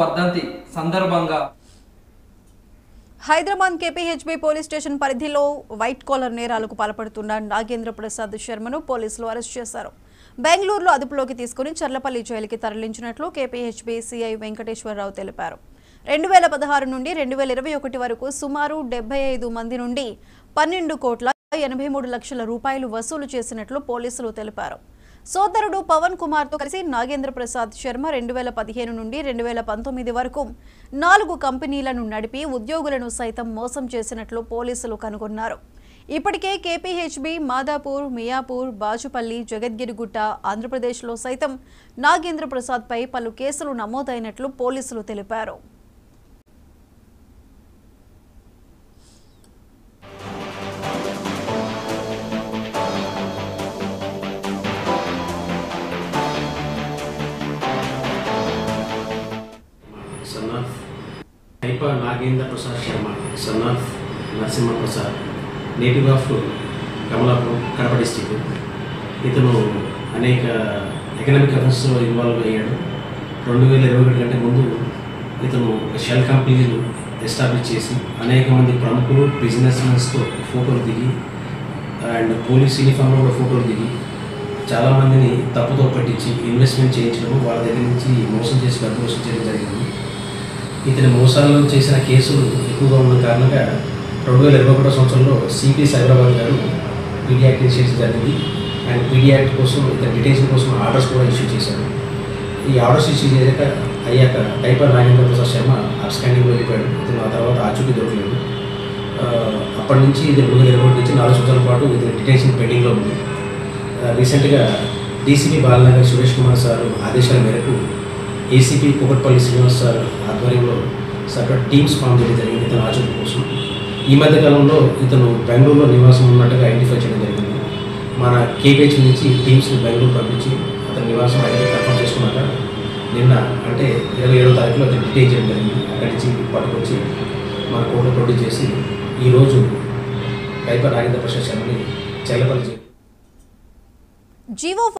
వర్ధంతి సందర్భంగా Hyderabad KPHB police station పరిధిలో వైట్ కాలర్ నేరాలకు పాల్పడుతున్న నాగేంద్ర ప్రసాద్ శర్మను పోలీసులు అరెస్ట్ చేశారు. బెంగళూరులో అదుపులోకి తీసుకుని చర్లపల్లి జైలుకి తరలించినట్లు కేపీహెచ్బీ సీఐ వెంకటేశ్వరరావు తెలిపారు. 2016 నుండి 2021 వరకు సుమారు 75 మంది నుండి 12,83,00,000 రూపాయలు వసూలు చేసినట్లు పోలీసులు తెలిపారు. సోదరుడు పవన్ కుమార్ తో కలిసి నాగేంద్ర ప్రసాద్ శర్మ 2015 నుండి 2019 వరకు 4 కంపెనీలను నడిపి ఉద్యోగులను సైతం మోసం చేసినట్లు పోలీసులు కనుగొన్నారు. ఇప్పటికే కేపీహెచ్బీ మాదాపూర్, మియాపూర్, బాచుపల్లి, జగద్గిరిగుట్ట, ఆంధ్రప్రదేశ్లో సైతం నాగేంద్ర ప్రసాద్ పై పలు కేసులు నమోదైనట్లు పోలీసులు తెలిపారు. Son of Hyper Nagendra Prasad Sharma, son of Narasimha Prasad, native of Kamalapur, Kadapa district. ఇతను అనేక ఎకనామిక్ అఫెన్స్లో ఇన్వాల్వ్ అయ్యాడు. 2021 కంటే ముందు ఇతను షెల్ కంపెనీలు ఎస్టాబ్లిష్ చేసి అనేక మంది ప్రముఖులు బిజినెస్ మెన్స్తో ఫోటోలు దిగి అండ్ పోలీస్ యూనిఫామ్లో కూడా ఫోటోలు దిగి చాలామందిని తప్పుతో పట్టించి ఇన్వెస్ట్మెంట్ చేయించడం, వాళ్ళ దగ్గర నుంచి మోసం చేసి డబ్బు వసూలు చేయడం జరిగింది. ఇతని మోసాల్లో చేసిన కేసులు ఎక్కువగా ఉన్న కారణంగా 2021 సంవత్సరంలో సిపి సైబరాబాద్ గారు పీడీ యాక్ట్ ఇనిషియేషన్ జరిగింది. అండ్ పీడీ యాక్ట్ కోసం ఇతని డిటెన్షన్ కోసం ఆర్డర్స్ కూడా ఇష్యూ చేశారు. ఈ ఆర్డర్స్ ఇష్యూ అయ్యాక హైపర్ నాగేంద్ర ప్రసాద్ శర్మ అబ్స్కాండింగ్లో వెళ్ళిపోయాడు. ఇతను ఆ తర్వాత ఆచూకీ దొరకలేదు. అప్పటి నుంచి ఇది 2021 నుంచి 4 సంవత్సరాల పాటు ఇతని డిటెన్షన్ పెండింగ్లో ఉంది. రీసెంట్గా డీసీపీ బాలనగర్ సురేష్ కుమార్ సార్ ఆదేశాల మేరకు ఏసీపీ కుకట్పల్లి శ్రీనివాస్ సార్ ఆధ్వర్యంలో సపరేట్ టీమ్స్ ఫామ్ చేయడం జరిగింది ఇతను ఆచూకీ కోసం. ఈ మధ్యకాలంలో ఇతను బెంగళూరులో నివాసం ఉన్నట్టుగా ఐడెంటిఫై చేయడం జరిగింది. మన కేపీహెచ్ నుంచి టీమ్స్ని బెంగళూరు పంపించి అతని నివాసం ఐడెంటిఫై కన్ఫర్మ్ చేసుకున్నాక నిన్న అంటే 27వ తారీఖులో అతను డిటైన్ చేయడం జరిగింది. అక్కడి నుంచి పట్టుకొచ్చి మన కోర్టులో ప్రొడ్యూస్ చేసి ఈరోజు హైపర్ నాగేంద్ర ప్రసాద్ శర్మని చర్లపల్లి